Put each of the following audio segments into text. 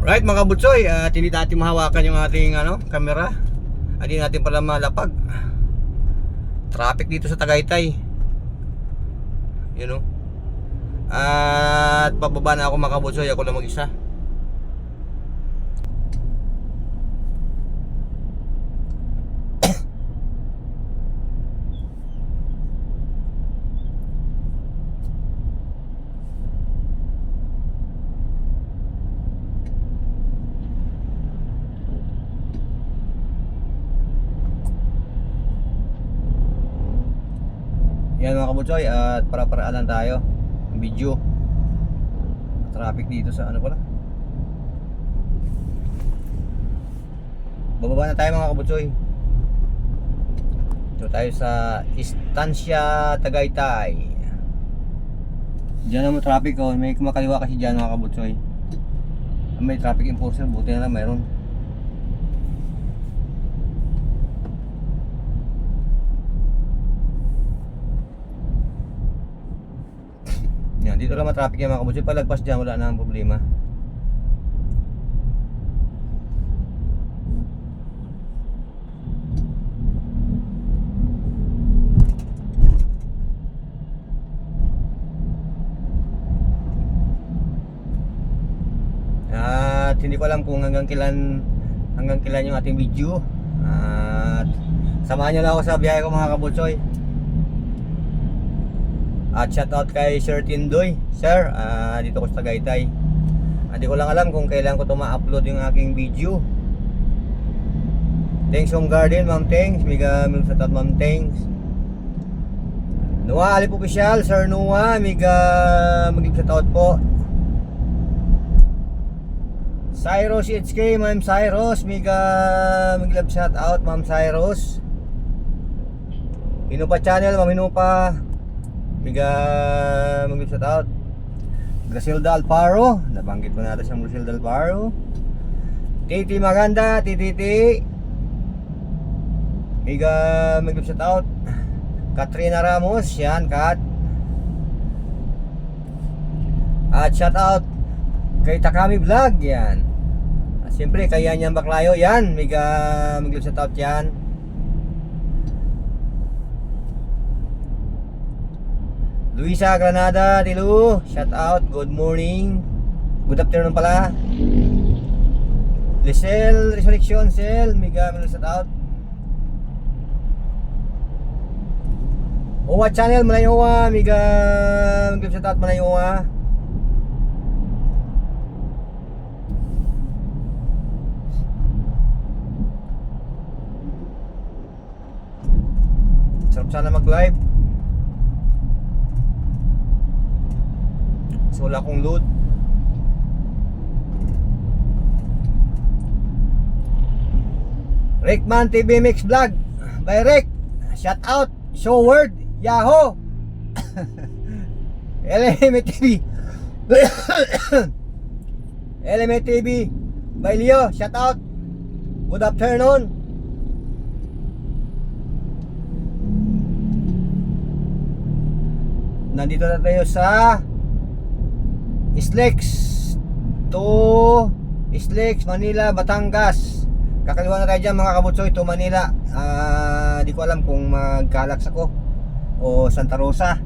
Right mga kabutsoy, at hindi natin mahawakan yung ating camera. At hindi natin pala malapag. Traffic dito sa Tagaytay. You know. At pababa na ako mga kabutsoy, ako lang mag-isa. Yan mga kabutsoy, at para-paraan tayo ng video. Traffic dito sa pala. Bababa na tayo mga kabutsoy. Ito tayo sa Estancia Tagaytay. Diyan naman traffic may kumakaliwa kasi diyan mga kabutsoy. May traffic enforcer, buti na lang mayroon. Yan, dito lang matraffic yan mga kabutsoy. Palagpas dyan, wala na ang problema. At hindi ko alam kung hanggang kailan yung ating video. At samahan nyo lang ako sa biyahe ko mga kabutsoy. At shoutout kay Sir Tindoy. Sir, dito ko sa Tagaytay. Hindi ko lang alam kung kailan ko ito ma-upload yung aking video. Thanks Home Garden, Ma'am Thanks. Miga shoutout Ma'am Thanks. Noah Alip Official, Sir Noah. Miga shoutout po. Cyrus HK, Ma'am Cyrus. Miga mag-love shoutout Ma'am Cyrus. Hinupa Channel, Ma'am Hinupa. Miga mag-shoutout Grasilda Alparo, nabanggit ko natin siyang Grasilda Alparo. Titi Maganda, Titi Miga mag-shoutout Katrina Ramos, yan Kat. At shoutout kay Takami Vlog, yan. At siyempre kay Yan Baklayo, yan Miga mag-shoutout yan. Luisa Granada, Tilu, shout out, good morning. Good afternoon pala. Lisel, Resurrection Cell, mega shout out. Owa Channel, Malayowa, mega shout out Malayowa. Sarap sana mag-live. So wala akong load. Rickman TV Mix Vlog by Rick. Shout out, show word, Yahoo. LMA TV. LMA TV by Leo. Shout out. Good afternoon. Nandito na tayo sa Islex to Islex, Manila, Batangas. Kakaliwa na tayo dyan mga kabutsoy to Manila. Di ko alam kung magkalax ako o Santa Rosa.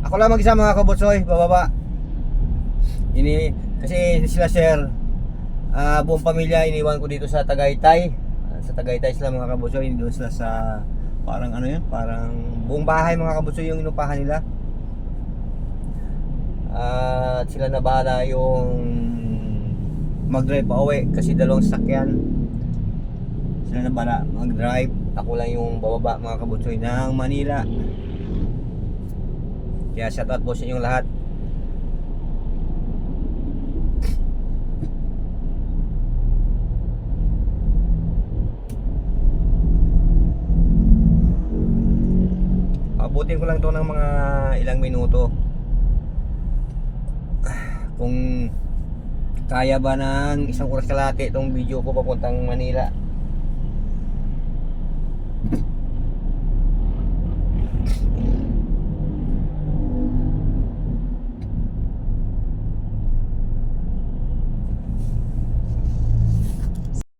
Ako lang mag-isa mga kabutsoy, bababa. Kasi sila sir, buong pamilya iniwan ko dito sa Tagaytay. Sa Tagaytay sila mga kabutsoy, doon sila sa parang parang buong bahay mga kabutsoy yung inupahan nila. At sila na bahala yung mag-drive pa uwi kasi dalawang sasakyan. Sila na bahala mag-drive. Ako lang yung bababa mga kabutsoy ng Manila. Kaya shoutout po sa inyong lahat. Abutin ko lang to ng mga ilang minuto. Kung kaya ba ng isang oras kalahati itong video ko papuntang Manila.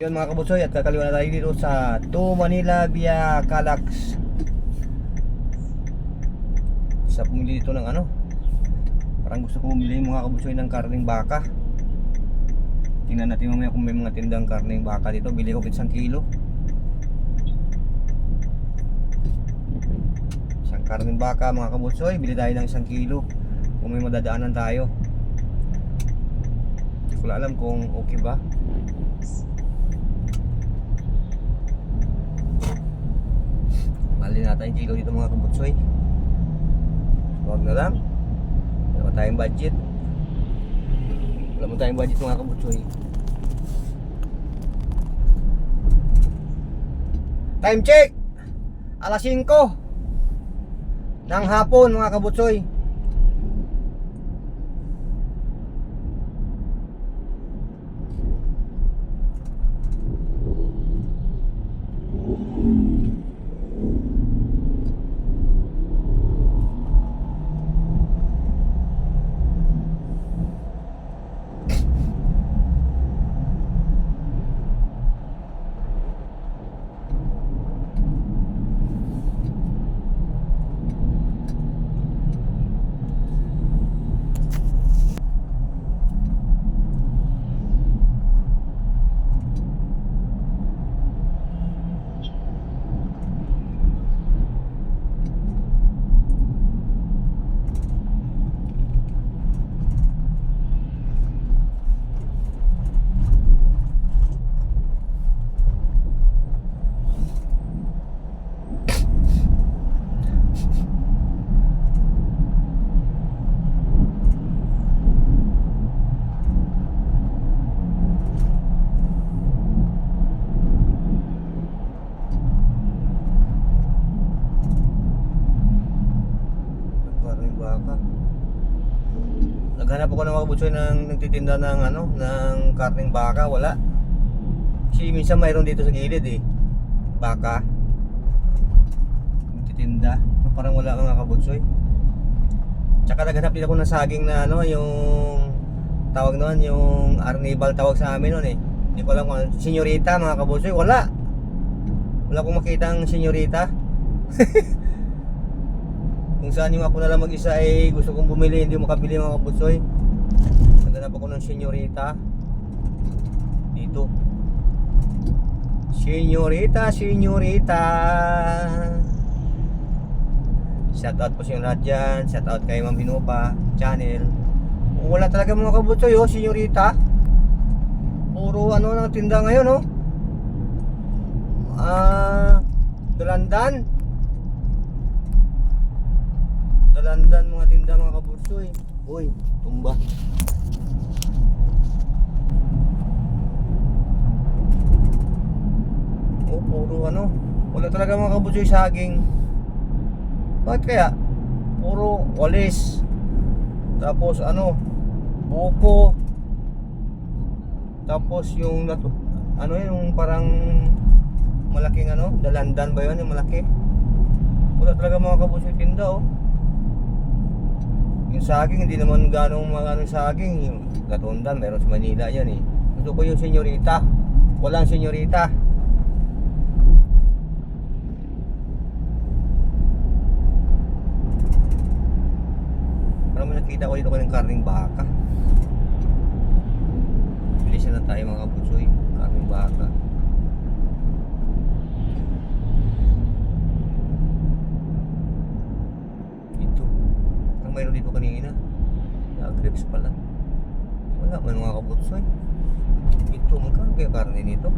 Yun mga kabutsoy, at kakaliwa na tayo dito sa To Manila via Calax. Sa pumili dito ng ano, parang gusto ko bumili mga kabutsoy ng karning baka. Tingnan natin mamaya kung may mga tindang karning baka dito. Bili ko 1 kilo. Isang karning baka mga kabutsoy, bili tayo ng 1 kilo kung may madadaanan tayo. Hindi ko alam kung okay ba. Mali natin yung kilo dito mga kabutsoy. Huwag na lang. Wala mo tayong budget. Wala mo tayong budget mga kabutsoy. Time check! Alas 5 ng hapon mga kabutsoy. Naghanap ako ng mga kabutsoy ng nagtitinda ng ano, ng karning baka, wala. Kasi minsan mayroon dito sa gilid eh. Baka. Nagtitinda. Parang wala mga kabutsoy. Tsaka naghanap din ako ng saging na ano, yung tawag noon, yung arnibal tawag sa amin noon eh. Hindi ko alam kung senyorita mga kabutsoy, wala. Wala akong makita ang senyorita. Kung saan yung ako na lang mag-isa ay gusto kong bumili, hindi makabili mga kabutsoy. Naghanap ako ng senyorita dito. Senyorita, senyorita. Shout out po sa inyo lahat dyan. Shout out kay Ma'am Binupa channel. Wala talaga mga kabutsoy oh, senyorita. Puro ano ng tinda ngayon oh. Dalandan. Dalandan mga tinda mga kabutsoy. Uy, tumba. Oh, puro ano. Wala talaga mga kabutsoy saging. Bakit kaya? Puro walis. Tapos ano, buko. Tapos yung ano yung parang malaking ano, dalandan ba yun yung malaki? Wala talaga mga kabutsoy tinda oh. Yung saging, hindi naman ganong mga ano saging. Yung Gatundan, meron sa Manila yan eh. Gusto ko yung senyorita. Walang senyorita. Parang may nakita ko dito ko ng karning baka. Bilisan na tayo mga kabutsoy. Karning baka. Mayroon dito kanina grapes pala. Wala man mga kabutsoy. Ito magkano kaya karne nito?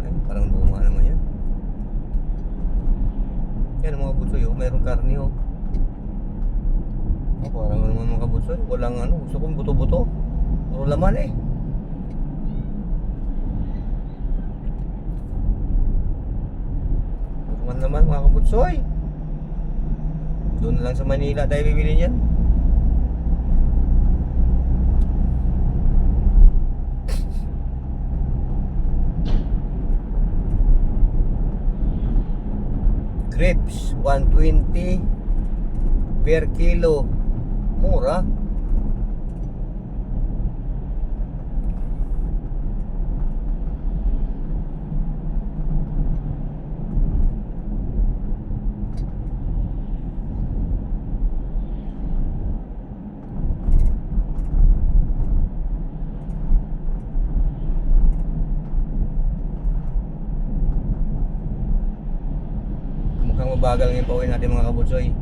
Ay parang luma naman yan. Yan mga kabutsoy oh, mayroong karne oh. Parang naman mga kabutsoy, walang ano, gusto kong buto-buto. Puro laman eh. Naman mga kabutsoy. Doon na lang sa Manila tayo bibili niyan. Grapes 120 per kilo. Mura. Parang mabagal ngayon pauwi natin mga kabutsoy.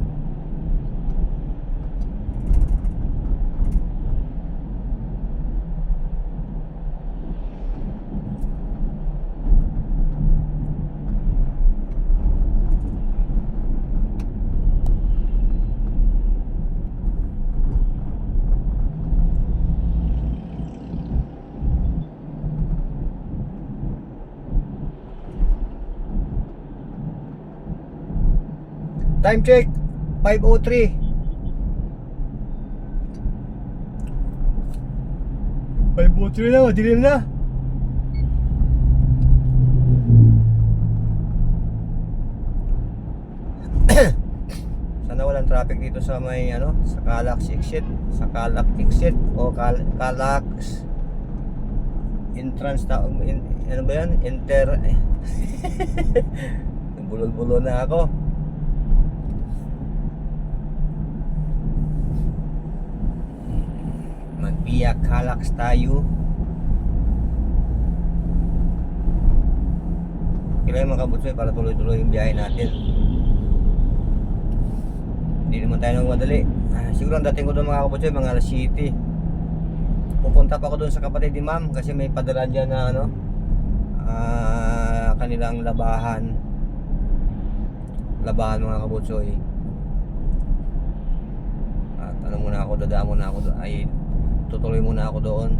Time check 5:03. Na, madilim na. Sana walang traffic dito sa may sa Calax exit, o Calax entrance ta ano ba yan? Bulol-bulol na ako. Magbiyak Calax tayo. Kailangan mga kabutsoy para tuloy-tuloy yung biyahe natin. Hindi naman tayo nagmadali. Siguro ang dating ko doon mga kabutsoy mga alas 7. Pupunta pa ako doon sa kapatid ni ma'am kasi may padala dyan na kanilang labahan mga kabutsoy. At muna ako, dadaan muna ako doon, ay tutuloy muna ako doon.